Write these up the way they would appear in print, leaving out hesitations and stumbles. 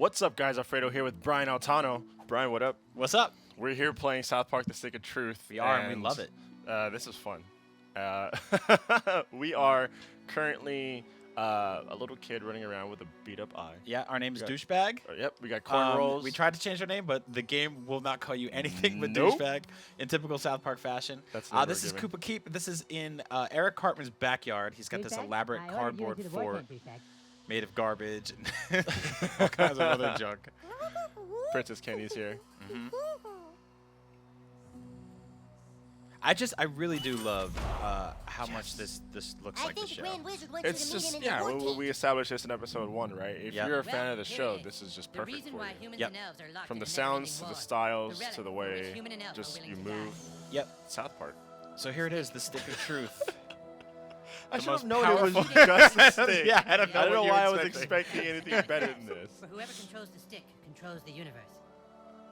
What's up, guys? Alfredo here with Brian Altano. Brian, what up? What's up? We're here playing South Park: The Stick of Truth. We are, and we love it. This is fun. We are currently a little kid running around with a beat-up eye. Yeah, our name's Douchebag. Yep, we got cornrows. We tried to change our name, but the game will not call you anything but Nope. Douchebag in typical South Park fashion. That's this is given. Koopa Keep. This is in Eric Cartman's backyard. He's got this elaborate cardboard fort made of garbage and all kinds of other junk. Princess Kenny's here. Mm-hmm. I really do love how much this looks like the show. It's just, yeah, we established this in episode 1, right? If you're a fan of the show, this is just perfect for you. Yep. From the sounds to the styles to the way just you move. Yep. South Park. So here it is, the Stick of Truth. I The should have most known it was powerful- just a stick. Yeah, I don't know I don't what know you why I were was expecting. expecting anything better than this. For whoever controls the stick controls the universe.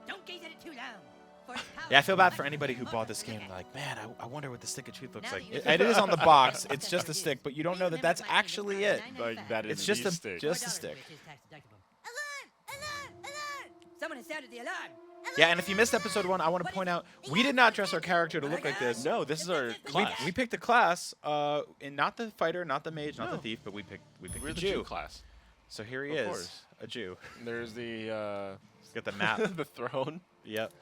Don't gaze at it too long. For its power Yeah, I feel bad for much anybody who greater bought this than game. the They're like, man, I wonder what the Stick of Truth looks Now like. that It you're- is on the box. It's just a stick, but you don't know that that's actually it. Like, that is It's just the a stick. just a stick. Someone has sounded the alarm. Yeah, and if you missed episode 1, I want to point out we did not dress our character to look like this. No, this is our We, class. we picked a class, and not the fighter, not the mage, not the No. thief, but we picked We're the the Jew. Jew class. So here he Of is, course. a Jew. There's the He's got the map. the throne. Yep.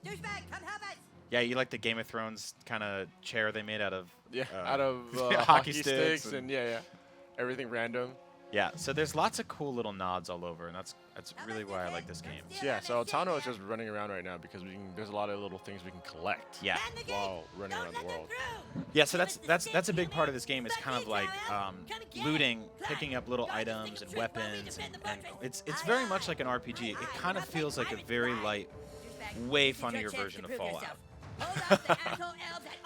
Douchebag, come help us. Yeah, you like the Game of Thrones kind of chair they made out of. Yeah, out of hockey hockey sticks sticks and yeah, everything random. Yeah, so there's lots of cool little nods all over, and that's really why I like this game. Yeah, so Altano is just running around right now because there's a lot of little things we can collect. Yeah. While running around the world. Yeah, so that's a big part of this game. Is kind of like looting, picking up little items and weapons, and it's very much like an RPG. It kind of feels like a very light, way funnier version of Fallout.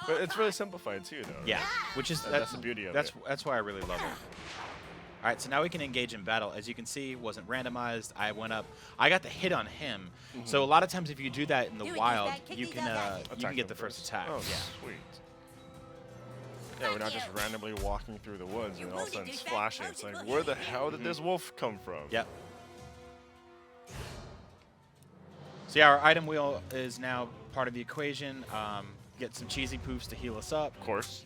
But it's really simplified too, though. Yeah, which is That's the beauty of it. That's why I really love it. All right, so now we can engage in battle. As you can see, it wasn't randomized. I went up. I got the hit on him. So a lot of times, if you do that in the wild, you can get the first attack. Oh, Yeah. sweet. Yeah, we're not just randomly walking through the woods and all of a sudden it's flashing. It's like, where the hell did this wolf come from? Yep. So yeah, our item wheel is now part of the equation. Get some cheesy poofs to heal us up. Of course.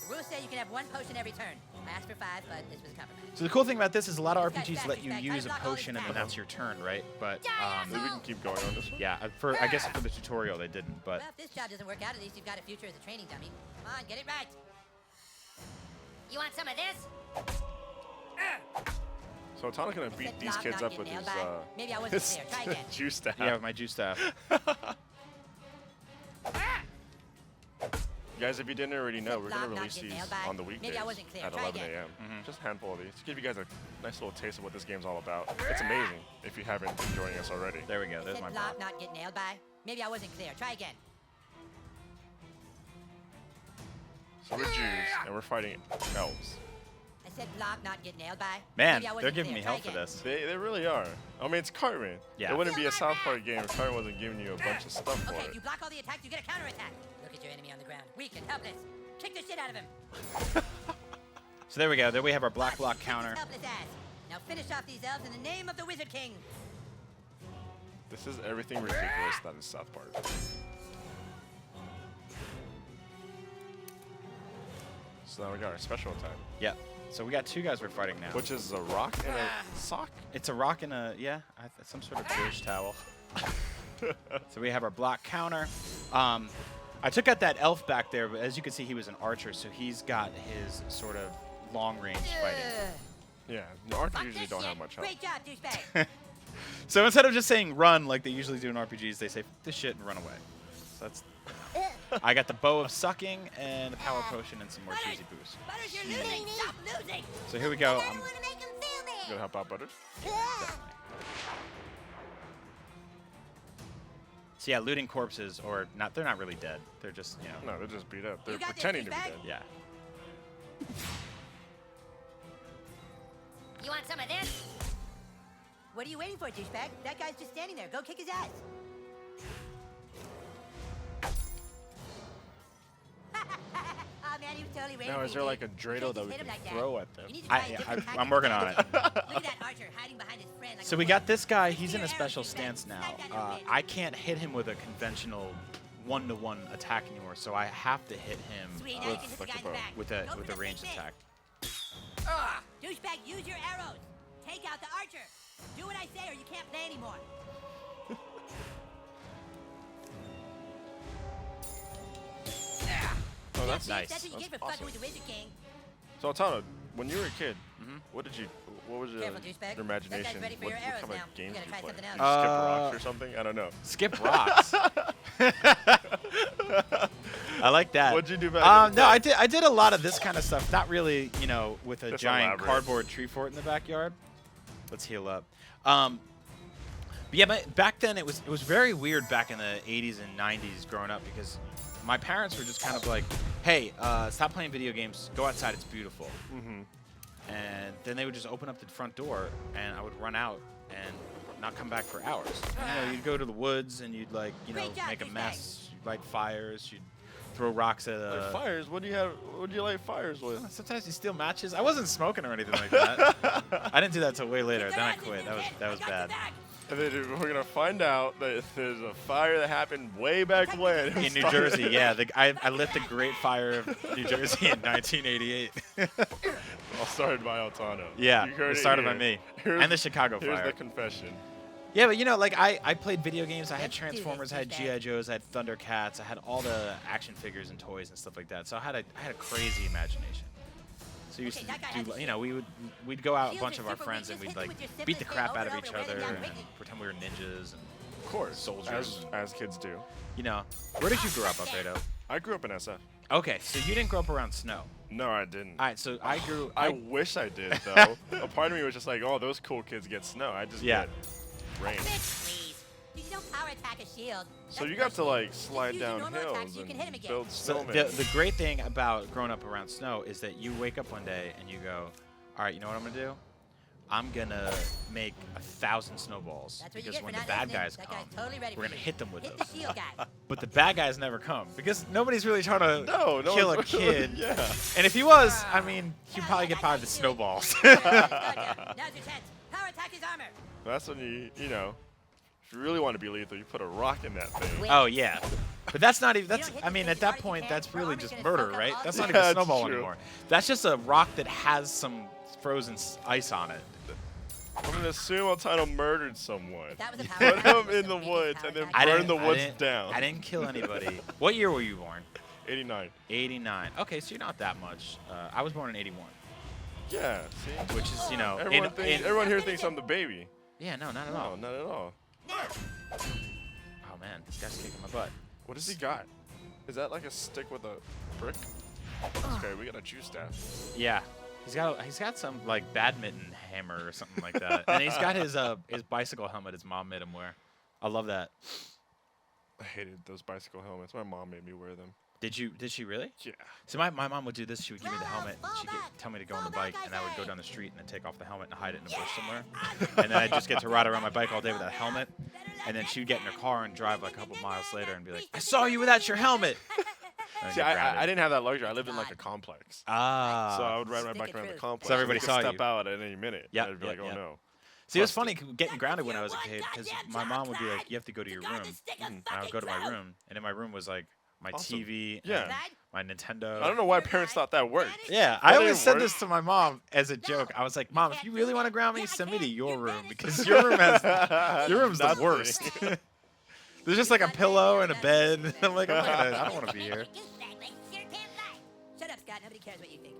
The rules say you can have 1 potion every turn. I asked for 5, but this was a compromise. So the cool thing about this is a lot of RPGs let you use a potion and then that's your turn, right? But Maybe we can keep going on this one. yeah, I guess for the tutorial they didn't. But Well, if this job doesn't work out, at least you've got a future as a training dummy. Come on, get it right. You want some of this? So Altano's gonna beat these kids up with his Maybe I wasn't his clear. Try again. juice staff. yeah, with my juice staff. Guys, if you didn't already know, we're gonna Block not release get these nailed by. on the weekdays Maybe I wasn't clear. at Try 11 again. a.m. Just a handful of these to give you guys a nice little taste of what this game's all about. It's amazing if you haven't been joining us already. There we go. There's Said my block block. not get nailed by. Maybe I wasn't clear. Try again. So we're Jews and we're fighting elves. I said block not get nailed by. Man, Maybe I they're wasn't giving clear. me Try help for again. this. They really are. I mean, it's Cartman. Yeah. It wouldn't be a South Park game if Cartman wasn't giving you a bunch of stuff for Okay, it. if you block all the attacks, you get a counterattack. Look at your enemy on the ground. Weak and helpless. Kick the shit out of him. So there we go. There we have our black block Kick his counter. helpless ass. Now finish off these elves in the name of the Wizard King. This is everything ridiculous that is South Park. So now we got our special attack, Yep. So we got 2 guys we're fighting now. which is a rock and a sock. It's a rock and a some sort of dish towel. So we have our block counter. I took out that elf back there, but as you can see, he was an archer, so he's got his sort of long range fighting. Yeah, the archers Fuck usually this don't shit. have much help. Great job, douchebag. So instead of just saying run like they usually do in RPGs, they say "F this shit" and run away. So that's. I got the bow of sucking and a power potion and some more cheesy boost. Butters, you're losing. Stop losing. So here we go. You gonna help out Butters? So yeah, looting corpses or not? They're not really dead. They're just No, they're just beat up. They're You got this, pretending to be douchebag. dead. Yeah. You want some of this? What are you waiting for, douchebag? That guy's just standing there. Go kick his ass. Oh man, he was totally waiting Now, for is you, there like dude. a You dreidel can't that just we hit him can like that. throw at them? You need to try a different tactic I'm working than on it. that. Look at that archer hiding behind his friend. So we got this guy. He's in a special stance now. I can't hit him with a conventional one-to-one attack anymore, so I have to hit him with a ranged attack. Douchebag, use your arrows. Take out the archer. Do what I say or you can't play anymore. Oh, that's nice. That's what you get for fucking with the Wizard King. So, Altano, when you were a kid, what was your Careful, douchebag. imagination? That guy's ready for What your arrows kind of now. games You did gotta you try play? something Did else. you skip rocks or something? I don't know. Skip rocks. I like that. What'd you do back in the No, day? I did a lot of this kind of stuff. Not really, with a That's giant elaborate. cardboard tree fort in the backyard. Let's heal up. But yeah, but back then it was very weird back in the 80s and 90s growing up because my parents were just kind of like, hey, stop playing video games. Go outside. It's beautiful. And then they would just open up the front door and I would run out and not come back for hours. You'd go to the woods and you'd like, Great job, make a douchebag. mess. You'd light fires. You'd throw rocks at Like fires? What do you light fires with? Sometimes you steal matches. I wasn't smoking or anything like that. I didn't do that till way later. Then I quit. That was bad. And then we're gonna find out that there's a fire that happened way back when In New Jersey, yeah. I lit the Great Fire of New Jersey in 1988. All started by Altano. Yeah, You heard it started here. by me. Here's- And the Chicago Here's Fire. the confession. Yeah, but I played video games. I had Let's do this, Transformers, I had douchebag. G.I. Joes, I had Thundercats, I had all the action figures and toys and stuff like that. So I had a crazy imagination. So we used Okay, that guy has to a do, shield. we'd go out a Shields bunch are of our super friends weak. and Just we'd hit like them with your beat the simplest crap thing out of over each and over other and down and quickly. pretend we were ninjas and Of course. Soldiers. As kids do. Where did you grow up, Alfredo? I grew up in SF. Okay, so you didn't grow up around snow. No, I didn't. All right, so I grew. I wish I did, though. A part of me was just like, oh, those cool kids get snow. I just Yeah. get rain. Bitch, please. You don't power attack a shield. So That's you got to, bullshit. like, Just slide use your down normal hills attacks, you can hit him and again. build So snowmen. the great thing about growing up around snow is that you wake up one day and you go, all right, you know what I'm gonna do? I'm gonna make 1,000 snowballs That's what you because get for when the not bad listening. guys That come, guy's totally ready we're for gonna you. hit them with Hit those. the shield guy. But the bad guys never come because nobody's really trying to No kill a one's- kid. Yeah. And if he was, I mean, he'd probably get by with the snowballs. Now's your chance. Power attack his armor. That's when if you really want to be lethal, you put a rock in that thing. Oh yeah, but that's not even. You That's. don't hit I the mean, thing at as that hard as you point, can, that's or really armor's just gonna murder, soak up right? all That's the not Yeah, even a that's snowball true. anymore. That's just a rock that has some frozen ice on it. I'm gonna assume Altano murdered someone. If that was a power Put attack, him it was in the the weakest woods power and then attack. burn the woods down. I didn't kill anybody. What year were you born? 89. 89. Okay, so you're not that much. I was born in 81, Yeah. See. which is Everyone here thinks I'm the baby. Yeah, no, not at No, all. not at all. Oh man, this guy's kicking my butt. What does he got? Is that like a stick with a brick? Okay, we got a juice staff. Yeah, he's got some like badminton hammer or something like that, and he's got his bicycle helmet his mom made him wear. I love that. I hated those bicycle helmets. My mom made me wear them. Did she really? Yeah. So my mom would do this. She would give me the helmet. And Fall she'd back. tell me to go on the Fall bike, back, and I I would go say. down the street and then take off the helmet and hide it in a bush somewhere. And then I'd just get to ride around my bike all day with that helmet. And then she'd get in her car and drive like a couple miles later and be like, "I saw you without your helmet." And then See, get I grounded. didn't have that luxury. I lived in like a complex. Ah. So I would ride my Stick bike it around the through. complex. So everybody and saw could you. step out at any minute. Yep, And I'd be yep, like, oh yep. no. See, it was Busted. funny getting grounded when I was a kid because my mom would be like, "You have to go to your room," and I would go to my room, and in my room was like my Awesome. TV, Yeah. and my Nintendo. I don't know why parents thought that worked. Yeah, That I always didn't said work. this to my mom as a joke. I was like, "Mom, if you really want to ground me, send me to your room because your room has your room's the Nothing. worst." There's just like a pillow and a bed. I'm like, I don't want to be here. Shut up, Scott. Nobody cares what you think.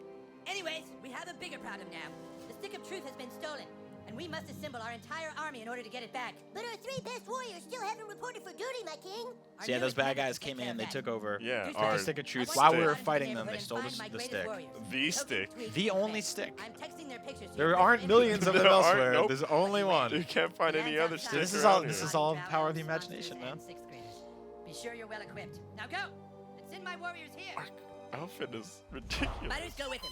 Anyways, we have a bigger problem now. The Stick of Truth has been stolen, and we must assemble our entire army in order to get it back. But our three best warriors still haven't reported for duty, my king. Our So yeah, those newest bad members guys take came care in, of they that. took over. Yeah, Took our the Stick of Truth. I While want we you were to go fighting to them, the they stole neighborhood and the find my stick. greatest warriors. The Token stick. Tweet. The only stick. I'm texting their pictures to There your aren't best millions of There them aren't, elsewhere. nope. There's only You one. can't find any other So stick this is around all- here. this is all the power of the imagination, man. Sixth graders. Be sure you're well equipped. Now go and send my warriors here. Our outfit is ridiculous. Fighters go with him.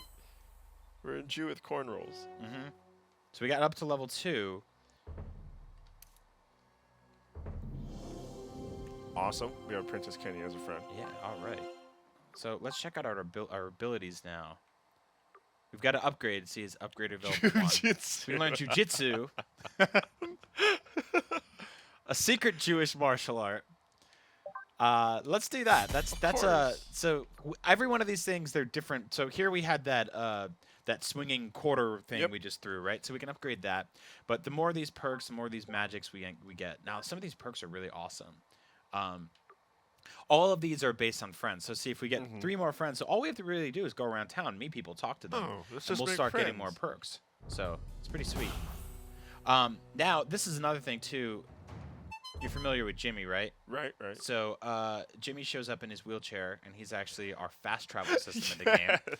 We're a Jew with cornrows. Mm-hmm. So we got up to level 2. Awesome. We have Princess Kenny as a friend. Yeah, all right. So let's check out our abilities now. We've got to upgrade. See, it's upgrade available. one. Jiu-jitsu. We learned jujitsu. A secret Jewish martial art. Let's do that. That's so every one of these things, they're different. So here we had that that swinging quarter thing we just threw, right? So we can upgrade that. But the more of these perks, the more of these magics we get. Now some of these perks are really awesome. All of these are based on friends. So see if we get 3 more friends. So all we have to really do is go around town, meet people, talk to them, and we'll start getting more perks. So it's pretty sweet. Now this is another thing too. You're familiar with Jimmy, right? Right. So Jimmy shows up in his wheelchair, and he's actually our fast travel system in the game.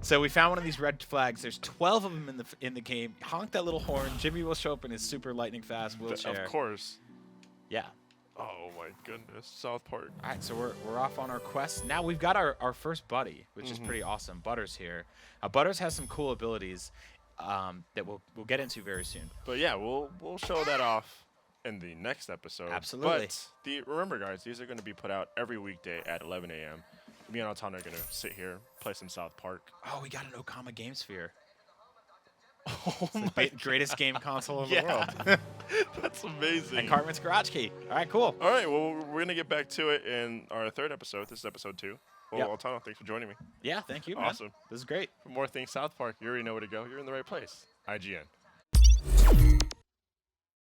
So we found one of these red flags. There's 12 of them in the game. Honk that little horn. Jimmy will show up in his super lightning fast wheelchair. Of course. Yeah. Oh my goodness, South Park. All right, so we're off on our quest. Now we've got our first buddy, which is pretty awesome. Butters here. Butters has some cool abilities that we'll get into very soon. But yeah, we'll show that off in the next episode. Absolutely. But remember, guys, these are going to be put out every weekday at 11 a.m. Me and Altana are going to sit here, play some South Park. Oh, we got an Okama Game Sphere. Oh It's the greatest game console in the world. That's amazing. And Cartman's Garage Key. All right, cool. All right, well, we're going to get back to it in our 3rd episode. This is episode 2. Well, Altana, thanks for joining me. Yeah, thank you, man. Awesome. This is great. For more things South Park, you already know where to go. You're in the right place. IGN.